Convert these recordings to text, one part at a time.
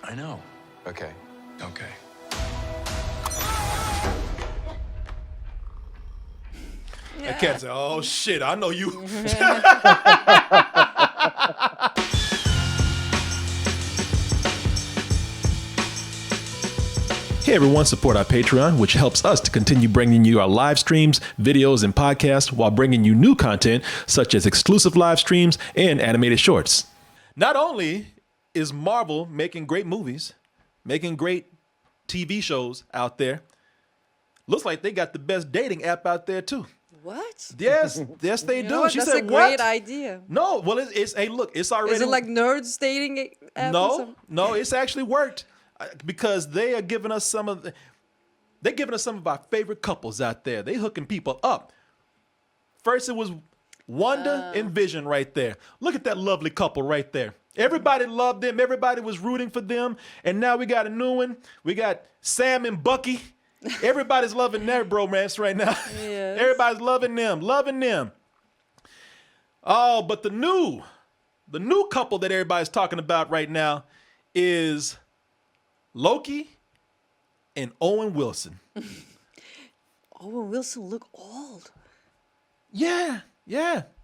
I know. Okay. Okay. That cat said, "Oh shit, I know you." Hey everyone, support our Patreon, which helps us to continue bringing you our live streams, videos, and podcasts while bringing you new content such as exclusive live streams and animated shorts. Not only is Marvel making great movies, making great TV shows out there, looks like they got the best dating app out there too. What? Yes, yes they You do. know what? She That's said, a great "What?" idea. No, well, it's hey, look, it's already. Is it like nerds dating app or No, something? no, it's actually worked because they are giving us they're giving us some of our favorite couples out there. They hooking people up. First, it was Wanda and Vision right there. Look at that lovely couple right there. Everybody loved them. Everybody was rooting for them. And now we got a new one. We got Sam and Bucky. Everybody's loving their bromance right now. Yes. Everybody's loving them, loving them. Oh, but the new couple that everybody's talking about right now is Loki and Owen Wilson. Owen Wilson look old. Yeah.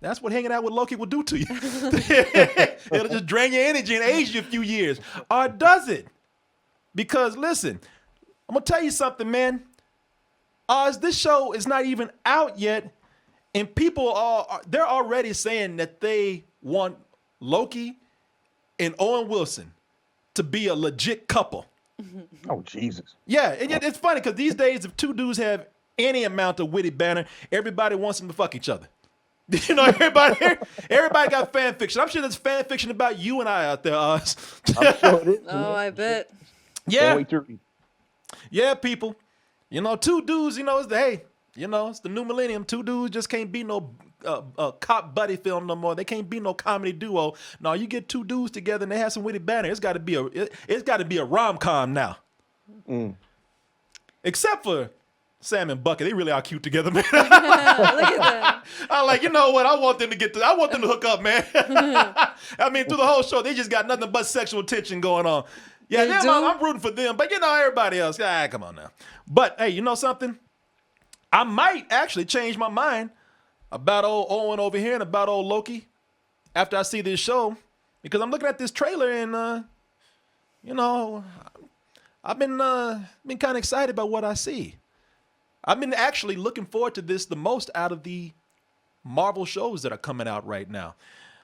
That's what hanging out with Loki will do to you. It'll just drain your energy and age you a few years. Or does it? Because listen, I'm going to tell you something, man. This show is not even out yet, and people they're already saying that they want Loki and Owen Wilson to be a legit couple. Oh, Jesus. Yeah, and it's funny because these days, if two dudes have any amount of witty banter, everybody wants them to fuck each other. You know, everybody got fan fiction. I'm sure there's fan fiction about you and I out there, Oz. I'm sure it is. Oh, I bet. Can't Yeah, wait to read. yeah, people. You know, two dudes, you know, it's the new millennium. Two dudes just can't be no cop buddy film no more. They can't be no comedy duo. No, you get two dudes together and they have some witty banter. It's got to be a rom-com now. Except for Sam and Bucket, they really are cute together, man. Look at that. I'm like, you know what? I want them to hook up, man. I mean, through the whole show, they just got nothing but sexual tension going on. Yeah, They do? I'm rooting for them, but you know, everybody else, come on now. But hey, you know something? I might actually change my mind about old Owen over here and about old Loki after I see this show, because I'm looking at this trailer and you know, I've been kind of excited about what I see. I've been actually looking forward to this the most out of the Marvel shows that are coming out right now.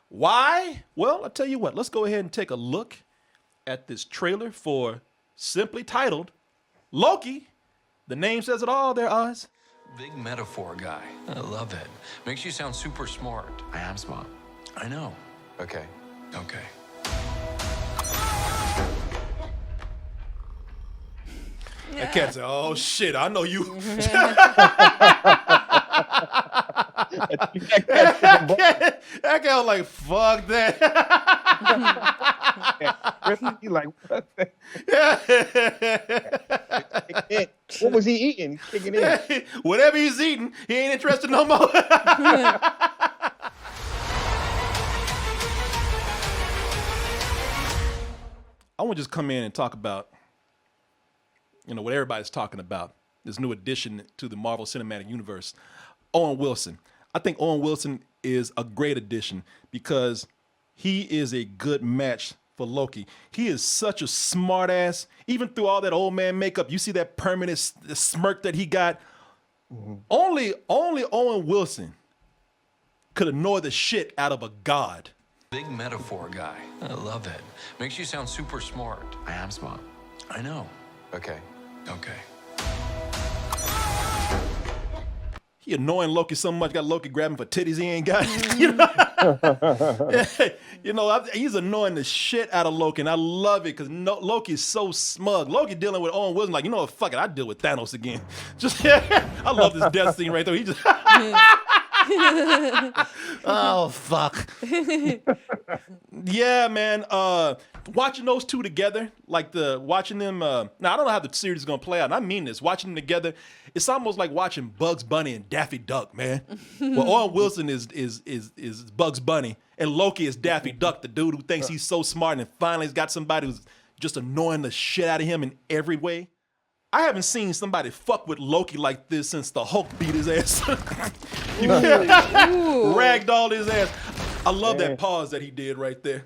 Why? Well, I'll tell you what. Let's go ahead and take a look at this trailer for simply titled Loki. The name says it all there, Oz. Big metaphor guy. I love it. Makes you sound super smart. I am smart. I know. Okay. Okay. That cat said, "Oh shit, I know you." That cat was like, "Fuck that." You like, what? What was he eating? Kicking in. Whatever he's eating, he ain't interested no more. I want to just come in and talk about, you know, what everybody's talking about, this new addition to the Marvel Cinematic Universe, Owen Wilson. I think Owen Wilson is a great addition because he is a good match for Loki. He is such a smart ass. Even through all that old man makeup, you see that permanent smirk that he got. Mm-hmm. Only Owen Wilson could annoy the shit out of a god. Big metaphor guy. I love it. Makes you sound super smart. I am smart. I know. Okay. Okay. He annoying Loki so much, got Loki grabbing for titties he ain't got. You know, he's annoying the shit out of Loki, and I love it because Loki's so smug. Loki dealing with Owen Wilson like, you know what, fuck it, I deal with Thanos again. Just I love this death scene right there. He just oh fuck. Yeah, man. Watching those two together, like watching them. Now I don't know how the series is gonna play out. And I mean this. Watching them together, it's almost like watching Bugs Bunny and Daffy Duck, man. Well, Owen Wilson is Bugs Bunny, and Loki is Daffy Duck, the dude who thinks he's so smart and finally has got somebody who's just annoying the shit out of him in every way. I haven't seen somebody fuck with Loki like this since the Hulk beat his ass. Ragdolled his ass. I love that pause that he did right there.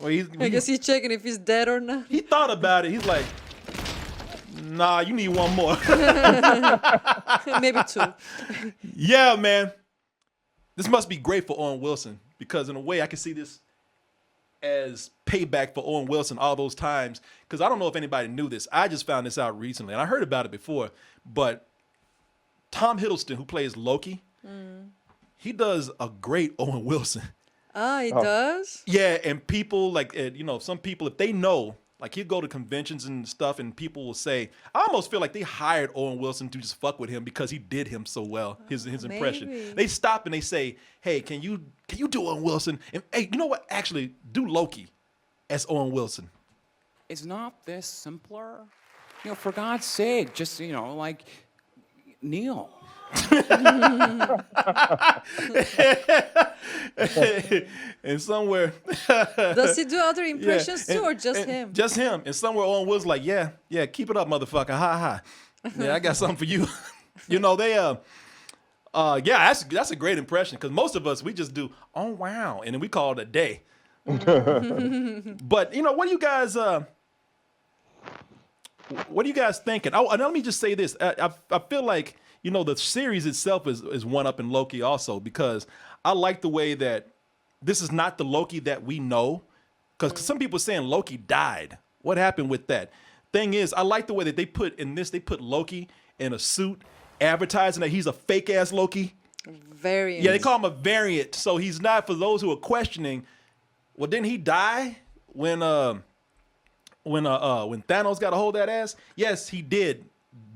Well, I guess he's checking if he's dead or not. he thought about it. He's like, nah, you need one more. Maybe 2. Yeah, man. This must be great for Owen Wilson because in a way I can see this as payback for Owen Wilson all those times. Because I don't know if anybody knew this. I just found this out recently, and I heard about it before. But Tom Hiddleston, who plays Loki, he does a great Owen Wilson. Ah, he does? Yeah, and people some people, if they know, like he'll go to conventions and stuff, and people will say, I almost feel like they hired Owen Wilson to just fuck with him because he did him so well, his impression. Maybe. They stop and they say, hey, can you do Owen Wilson? And hey, you know what? Actually, do Loki as Owen Wilson. Is not this simpler? For God's sake, just, kneel. And somewhere Does he do other impressions too, or just him? Just him. And somewhere Owen Wilson's like, yeah, keep it up, motherfucker. Ha ha. Yeah, I got something for you. That's a great impression because most of us, we just do, oh wow, and then we call it a day. But what do you guys thinking? Oh, and let me just say this. I feel like the series itself is one up in Loki also because I like the way that this is not the Loki that we know. Because some people are saying Loki died. What happened with that? Thing is, I like the way that they put Loki in a suit, advertising that he's a fake ass Loki. Variance. Yeah, they call him a variant. So he's not, for those who are questioning, well, didn't he die when Thanos got a hold of that ass? Yes, he did.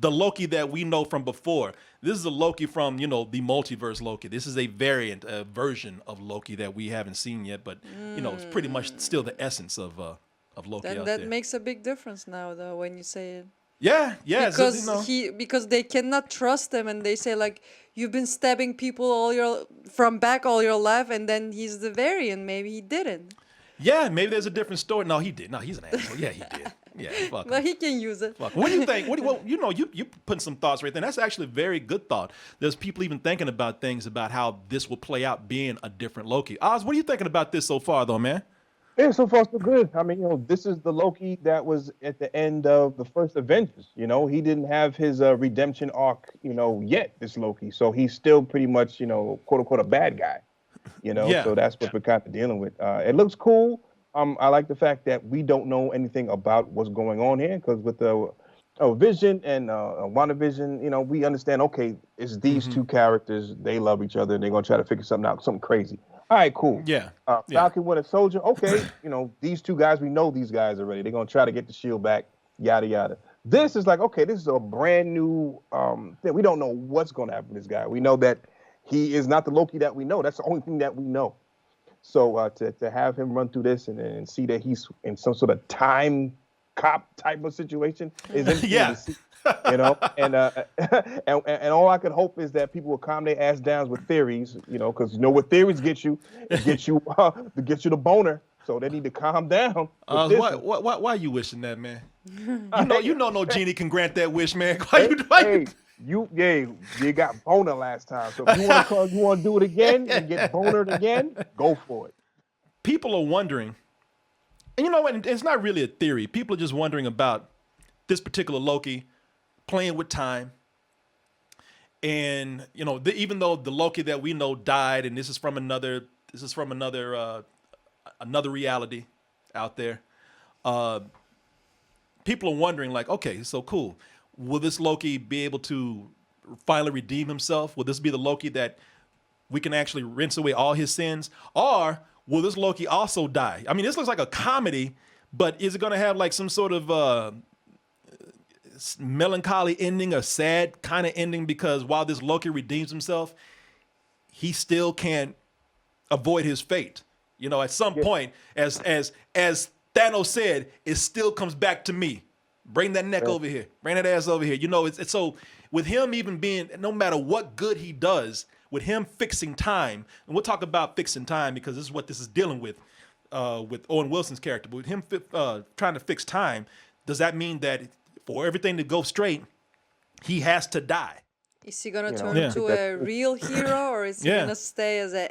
The Loki that we know from before. This is a Loki from, the multiverse Loki. This is a variant, a version of Loki that we haven't seen yet, but it's pretty much still the essence of Loki Then out that there. makes a big difference now, though, when you say it. Yeah. Because so, because they cannot trust him, and they say like, you've been stabbing people all your life, and then he's the variant. Maybe he didn't. Yeah, maybe there's a different story. No, he did. No, he's an asshole. Yeah, he did. Yeah, fuck But him. he can use it. Fuck him. What do you think? You putting some thoughts right there. That's actually a very good thought. There's people even thinking about things about how this will play out being a different Loki. Oz, what are you thinking about this so far, though, man? Yeah, so far so good. I mean, this is the Loki that was at the end of the first Avengers. He didn't have his redemption arc, yet. This Loki, so he's still pretty much, quote unquote, a bad guy. Yeah. So that's what we're kind of dealing with. It looks cool. I like the fact that we don't know anything about what's going on here because with the Vision and WandaVision, we understand. Okay, it's these two characters. They love each other. And they're gonna try to figure something out, something crazy. All right, cool. Yeah. Falcon Winter Soldier. Okay, these two guys, we know these guys already. They're gonna try to get the shield back. Yada yada. This is like, okay, this is a brand new thing. We don't know what's gonna happen to this guy. We know that he is not the Loki that we know. That's the only thing that we know. So to have him run through this and see that he's in some sort of time cop type of situation is interesting to see, and all I could hope is that people will calm their ass down with theories, because what theories get you, it gets you the boner. So they need to calm down. Why are you wishing that, man? No genie can grant that wish, man. Why you? You got boner last time. So if you want to do it again and get bonered again, go for it. People are wondering, and it's not really a theory. People are just wondering about this particular Loki playing with time. And even though the Loki that we know died, and this is from another reality out there. People are wondering, like, okay, so cool. Will this Loki be able to finally redeem himself? Will this be the Loki that we can actually rinse away all his sins? Or will this Loki also die? I mean, this looks like a comedy, but is it going to have like some sort of melancholy ending, a sad kind of ending? Because while this Loki redeems himself, he still can't avoid his fate. At some point, as Thanos said, it still comes back to me. Bring that neck over here. Bring that ass over here. It's so with him even being, no matter what good he does, with him fixing time, and we'll talk about fixing time because this is what this is dealing with. with Owen Wilson's character, with him trying to fix time, does that mean that for everything to go straight, he has to die? Is he gonna turn Yeah. into a real hero, or is he Yeah. gonna stay as an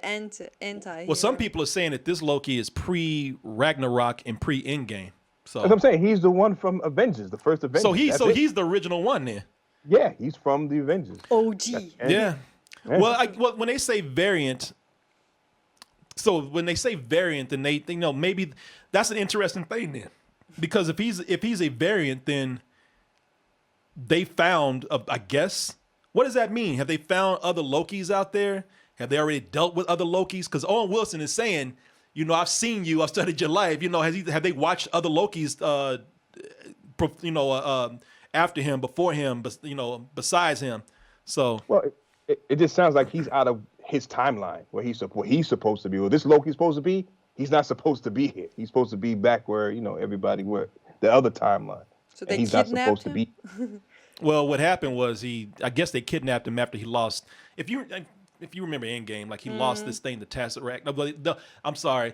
anti-hero? Well, some people are saying that this Loki is pre-Ragnarok and pre-Endgame. As I'm saying, he's the one from Avengers, the first Avengers. So That's it. he's the original one then. Yeah, he's from the Avengers. OG. Yeah. Well, when they say variant, then they maybe that's an interesting thing then, because if he's a variant, then they found I guess, what does that mean? Have they found other Lokis out there? Have they already dealt with other Lokis? Because Owen Wilson is saying, I've seen you, I've studied your life. Have they watched other Lokis? After him, before him, but besides him. So well, it just sounds like he's out of his timeline where he's supposed to be. Well, this Loki's supposed to be. He's not supposed to be here. He's supposed to be back where everybody were, the other timeline. So they he's not kidnapped supposed to him? be. Well, what happened was I guess they kidnapped him after he lost. If you remember Endgame, like he lost this thing, the Tesseract. No, I'm sorry.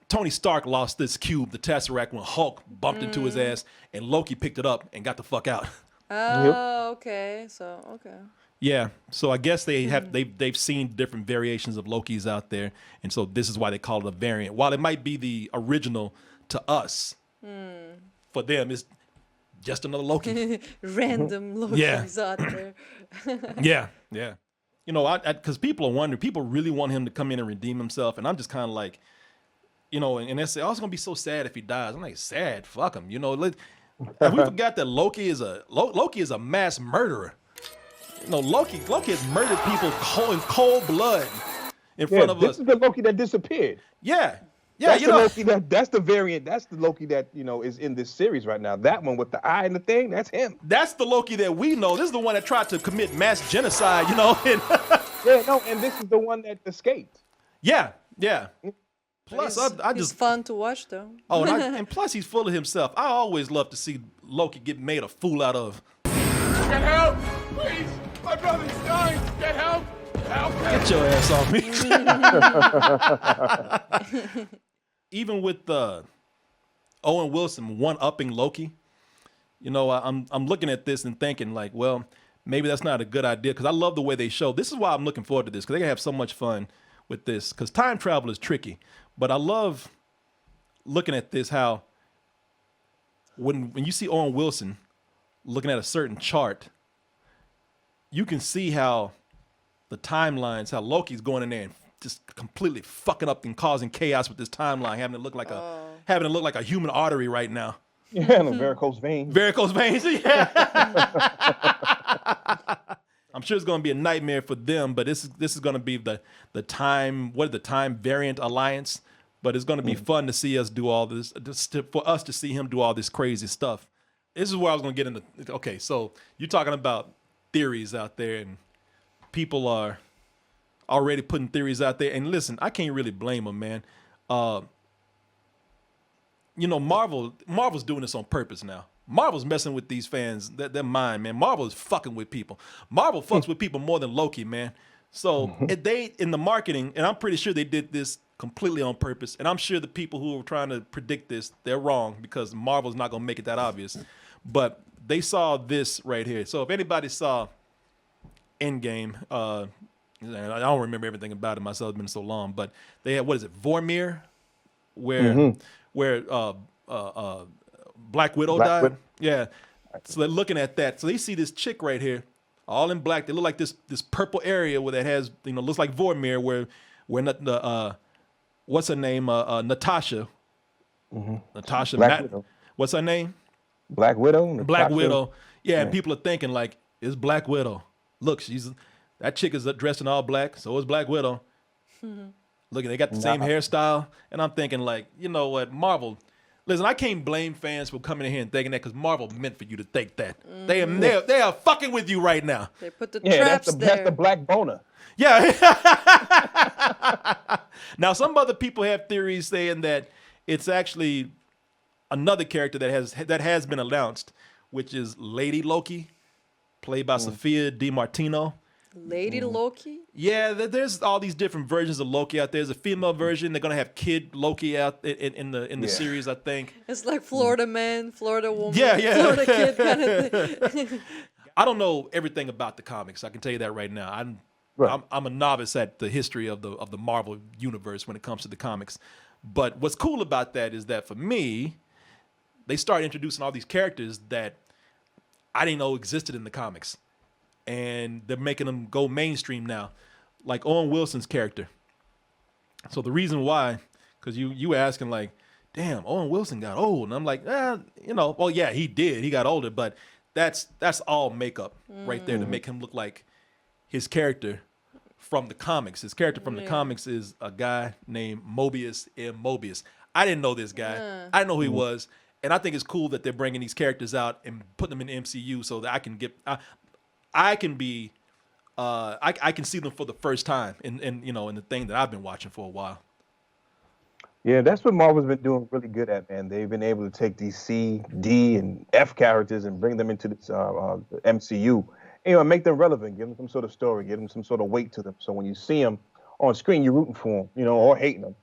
Tony Stark lost this cube, the Tesseract, when Hulk bumped into his ass, and Loki picked it up and got the fuck out. Oh, okay. So, okay. Yeah, so I guess they've seen different variations of Lokis out there, and so this is why they call it a variant. While it might be the original to us, for them it's just another Loki. Random Lokis out there. Yeah. Because people are wondering, people really want him to come in and redeem himself, and I'm just kind of like, and they say, "Oh, it's gonna be so sad if he dies." I'm like, sad? Fuck him. And we forgot that Loki is a mass murderer. Loki has murdered people in cold blood in front of this us. is the Loki that disappeared. Yeah. That's the Loki that's the variant. That's the Loki that is in this series right now. That one with the eye and the thing, that's him. That's the Loki that we know. This is the one that tried to commit mass genocide. And and this is the one that escaped. yeah. Plus, He's fun to watch, though. Oh, and plus he's full of himself. I always love to see Loki get made a fool out of. Get help! Please! My brother's dying! Get help! Help him! Get your ass off me. Even with Owen Wilson one-upping Loki, I'm looking at this and thinking like, well, maybe that's not a good idea, because I love the way they show. This is why I'm looking forward to this, because they're going to have so much fun with this, because time travel is tricky. But I love looking at this, how when you see Owen Wilson looking at a certain chart, you can see how the timelines, how Loki's going in there and just completely fucking up and causing chaos with this timeline, having it look like a human artery right now. Yeah, and the varicose veins. Varicose veins, yeah. I'm sure it's going to be a nightmare for them, but this is going to be the time variant alliance. But it's going to be fun to see us do all this, for us to see him do all this crazy stuff. This is where I was going to get into. Okay, so you're talking about theories out there, and people are already putting theories out there. And listen, I can't really blame them, man. Marvel's doing this on purpose now. Marvel's messing with these fans, their mind, man. Marvel is fucking with people. Marvel fucks with people more than Loki, man. So they, in the marketing, and I'm pretty sure they did this completely on purpose. And I'm sure the people who are trying to predict this, they're wrong, because Marvel's not going to make it that obvious. But they saw this right here. So if anybody saw Endgame, I don't remember everything about it myself. It's been so long. But they had, Vormir, where Black Widow died. Yeah. So they're looking at that. So they see this chick right here, all in black. They look like this purple area where that has, looks like Vormir, where what's her name? Natasha. Natasha. Widow. What's her name? Black Widow. Black Widow. Yeah, and people are thinking like, it's Black Widow. Look, that chick is dressed in all black. So is Black Widow. Look, they got the same hairstyle. And I'm thinking like, you know what, Marvel. Listen, I can't blame fans for coming in here and thinking that, because Marvel meant for you to think that. They are fucking with you right now. They put the traps there. That's the Black Boner. Yeah. Now, some other people have theories saying that it's actually another character that has been announced, which is Lady Loki, played by Sophia DiMartino. Lady Loki. Yeah, there's all these different versions of Loki out there. There's a female version. They're gonna have kid Loki out in the Yeah. series, I think. It's like Florida man, Florida woman, Yeah, yeah. Florida kid kind of thing. I don't know everything about the comics. I can tell you that right now. Right. I'm a novice at the history of the Marvel universe when it comes to the comics. But what's cool about that is that for me, they started introducing all these characters that I didn't know existed in the comics. And they're making them go mainstream now, like Owen Wilson's character. So the reason why, because you were asking like, damn, Owen Wilson got old, and I'm like, well, yeah, he did, he got older, but that's all makeup right there to make him look like his character from the comics. His character from the comics is a guy named Mobius M. Mobius. I didn't know this guy. I didn't know who he was, and I think it's cool that they're bringing these characters out and putting them in MCU so that I can get. I can see them for the first time in the thing that I've been watching for a while. Yeah, that's what Marvel's been doing really good at, man. They've been able to take these C, D, and F characters and bring them into this the MCU. And, make them relevant, give them some sort of story, give them some sort of weight to them. So when you see them on screen, you're rooting for them, or hating them.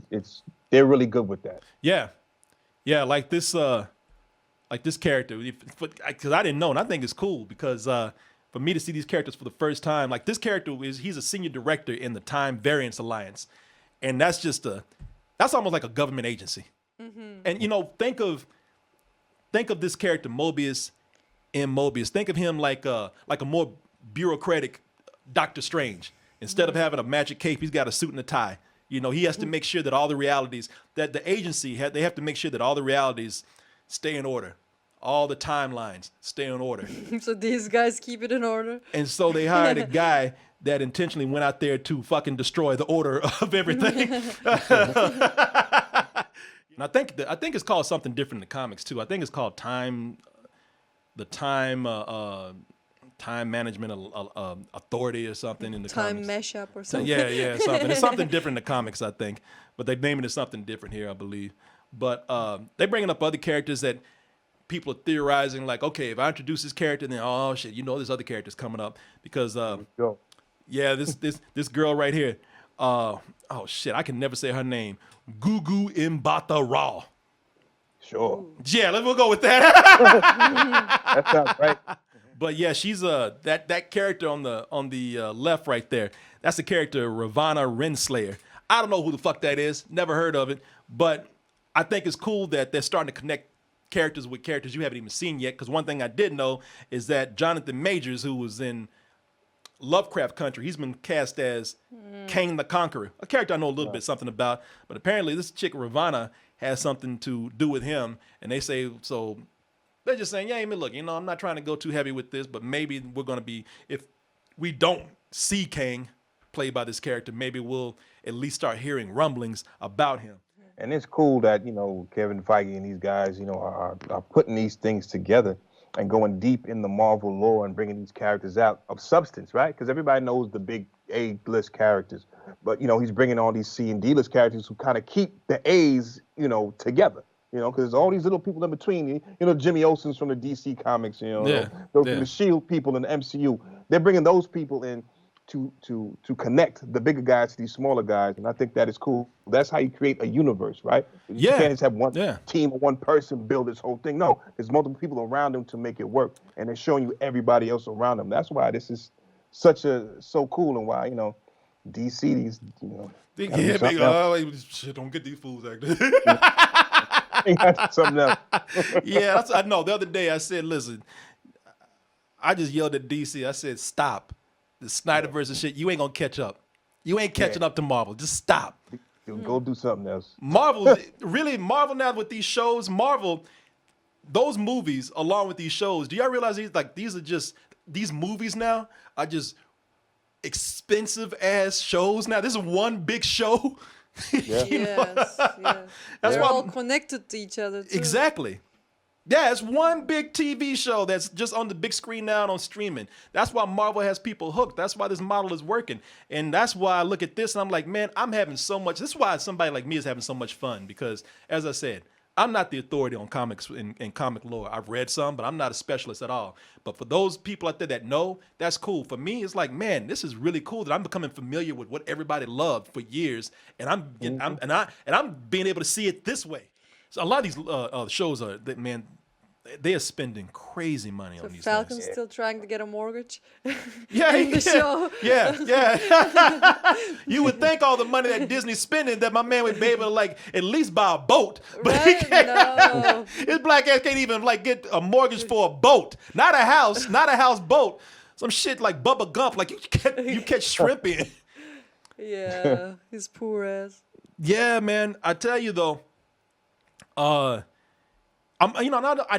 It's they're really good with that. Yeah, like this character, because I didn't know, and I think it's cool because for me to see these characters for the first time, like this character he's a senior director in the Time Variance Alliance, and that's almost like a government agency. And think of this character Mobius M. Mobius. Think of him like a more bureaucratic Doctor Strange. Instead of having a magic cape, he's got a suit and a tie. He has to make sure that all the realities that the agency they have to make sure that all the realities stay in order. All the timelines stay in order. So these guys keep it in order. And so they hired a guy that intentionally went out there to fucking destroy the order of everything. And I think it's called something different in the comics too. I think it's called Time Management Authority or something in the Time comics. mashup or something. Yeah, something. It's something different in the comics, I think. But they're naming it something different here, I believe. But they're bringing up other characters that people are theorizing, like, okay, if I introduce this character, then oh shit, there's other characters coming up because Go. yeah, this girl right here, oh shit, I can never say her name, Gugu Mbata Raw. Sure. Yeah, we'll go with that. That sounds right. But yeah, she's that character on the left right there. That's the character Ravana Renslayer. I don't know who the fuck that is. Never heard of it. But I think it's cool that they're starting to connect characters with characters you haven't even seen yet. Because one thing I did know is that Jonathan Majors, who was in Lovecraft Country, he's been cast as Kang the Conqueror, a character I know a little bit something about. But apparently this chick Ravana has something to do with him. And they say so. They're just saying, yeah, I mean, look, I'm not trying to go too heavy with this, but maybe we're going to be, if we don't see Kang played by this character, maybe we'll at least start hearing rumblings about him. And it's cool that, Kevin Feige and these guys, are putting these things together and going deep in the Marvel lore and bringing these characters out of substance, right? Because everybody knows the big A-list characters. But, he's bringing all these C and D-list characters who kind of keep the A's, together. Because there's all these little people in between. Jimmy Olsen's from the DC Comics. Those the Shield people in the MCU. They're bringing those people in to connect the bigger guys to these smaller guys, and I think that is cool. That's how you create a universe, right? You can't just have one team or one person build this whole thing. No, there's multiple people around them to make it work, and they're showing you everybody else around them. That's why this is so cool, and why DC these shit, don't get these fools acting. something else. Yeah, I know. The other day I said, listen, I just yelled at DC. I said, stop. The Snyderverse and shit, you ain't gonna catch up. You ain't catching up to Marvel. Just stop. Go do something else. Marvel now with these shows, those movies along with these shows, do y'all realize these movies now are just expensive ass shows now? This is one big show. Yes. That's They're why all connected to each other too. Exactly. Yeah, it's one big TV show that's just on the big screen now and on streaming. That's why Marvel has people hooked. That's why this model is working. And that's why I look at this and I'm like, man, I'm having so much. This is why somebody like me is having so much fun because, as I said, I'm not the authority on comics and comic lore. I've read some, but I'm not a specialist at all. But for those people out there that know, that's cool. For me, it's like, man, this is really cool that I'm becoming familiar with what everybody loved for years, and I'm being able to see it this way. So a lot of these shows are that, man, they are spending crazy money on these Falcon's things. still trying to get a mortgage. Yeah, in the show. Yeah. You would think all the money that Disney's spending that my man would be able to like at least buy a boat, but he Right? can't. No. His black ass can't even like get a mortgage for a boat, not a house boat. Some shit like Bubba Gump, like you catch shrimp in. Yeah, his poor ass. Yeah, man. I tell you though, I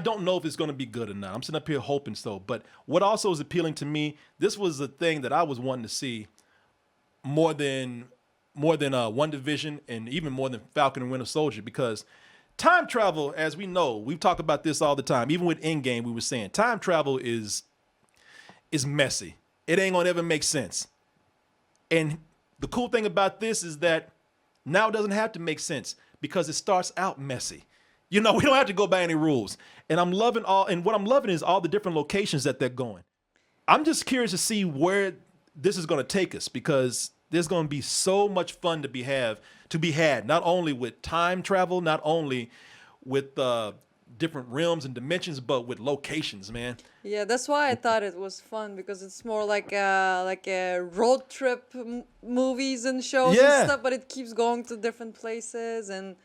don't know if it's going to be good or not. I'm sitting up here hoping so. But what also is appealing to me, this was the thing that I was wanting to see more than WandaVision and even more than Falcon and Winter Soldier, because time travel, as we know, we've talked about this all the time. Even with Endgame, we were saying time travel is messy. It ain't gonna ever make sense. And the cool thing about this is that now it doesn't have to make sense because it starts out messy. We don't have to go by any rules. And what I'm loving is all the different locations that they're going. I'm just curious to see where this is going to take us, because there's going to be so much fun to be had, not only with time travel, not only with different realms and dimensions, but with locations, man. Yeah, that's why I thought it was fun, because it's more like a road trip movies and shows Yeah. and stuff, but it keeps going to different places, and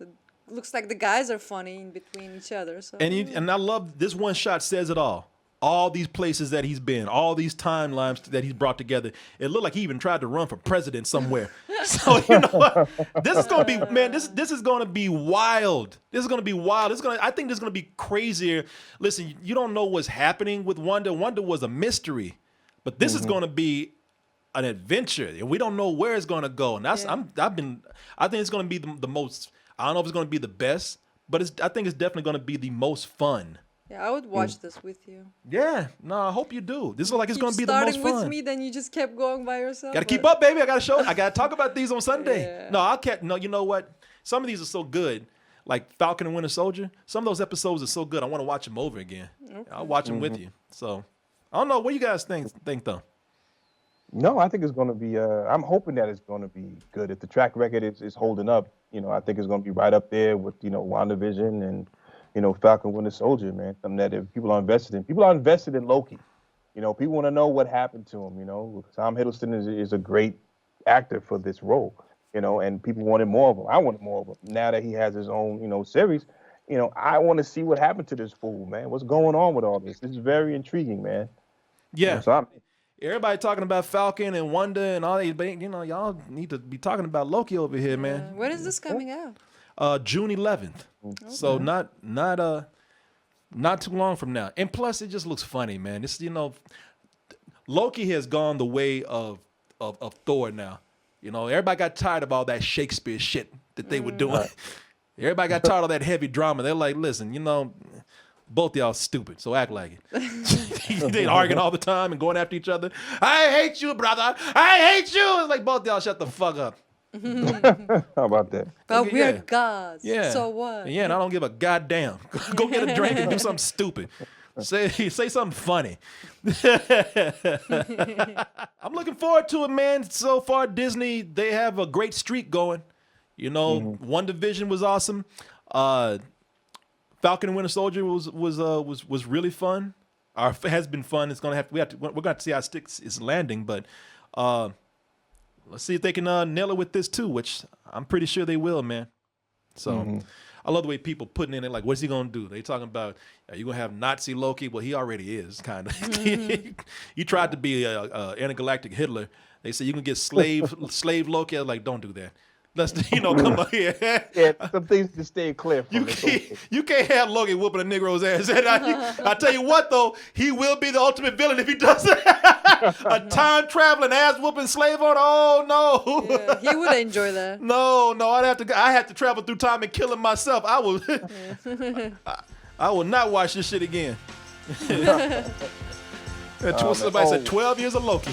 it looks like the guys are funny in between each other. So And I love this one shot says it all. All these places that he's been, all these timelines that he's brought together. It looked like he even tried to run for president somewhere. So what? This is gonna be, man. This is gonna be wild. This is gonna be wild. I think this is gonna be crazier. Listen, you don't know what's happening with Wanda. Wanda was a mystery, but this is gonna be an adventure, and we don't know where it's gonna go. And that's I think it's gonna be the most. I don't know if it's gonna be the best, but I think it's definitely gonna be the most fun. yeah, I would watch this with you. Yeah, no, I hope you do. This is like it's going to be the most Starting fun. with me, then you just kept going by yourself. Got to keep up, baby. I got to show. I got to talk about these on Sunday. Yeah. No, I can't. No, you know what? Some of these are so good, like Falcon and Winter Soldier. Some of those episodes are so good. I want to watch them over again. Okay. I'll watch them with you. So I don't know. What you guys think though? No, I think it's going to be. I'm hoping that it's going to be good. If the track record is holding up, I think it's going to be right up there with WandaVision and Falcon Winter Soldier, man. Something that if people are invested in Loki. People want to know what happened to him. Tom Hiddleston is a great actor for this role. And people wanted more of him. I wanted more of him. Now that he has his own series, I want to see what happened to this fool, man. What's going on with all this? This is very intriguing, man. Yeah. So Everybody talking about Falcon and Wanda and all that, but y'all need to be talking about Loki over here, man. When is this coming out? June 11th. So not too long from now. And plus, it just looks funny, man. It's Loki has gone the way of Thor now. Everybody got tired of all that Shakespeare shit that they were doing. Everybody got tired of that heavy drama. They're like, listen, both y'all stupid, so act like it. They arguing all the time and going after each other. I hate you, brother. I hate you. It's like both y'all shut the fuck up. how about that? But Okay, we're yeah. gods. Yeah. So what? Yeah, and I don't give a goddamn. Go get a drink and do something stupid. Say something funny. I'm looking forward to it, man. So far, Disney, they have a great streak going. WandaVision was awesome. Falcon and Winter Soldier was really fun. Has been fun. It's we're gonna have to see how it's landing, but let's see if they can nail it with this too, which I'm pretty sure they will, man. So I love the way people putting in it, like, what's he gonna do? They talking about, are you gonna have Nazi Loki? Well, he already is, kind of. He tried to be a intergalactic Hitler. They said you can get slave Loki. I was like, don't do that. Let's come on here. Yeah, some things to stay clear from. You can't have Loki whooping a Negro's ass. And I tell you what, though, he will be the ultimate villain if he does it. A time-traveling, ass-whooping slave owner. Oh, no. Yeah, he would enjoy that. No, I have to travel through time and kill him myself. I will I will not watch this shit again. Somebody said 12 years of Loki.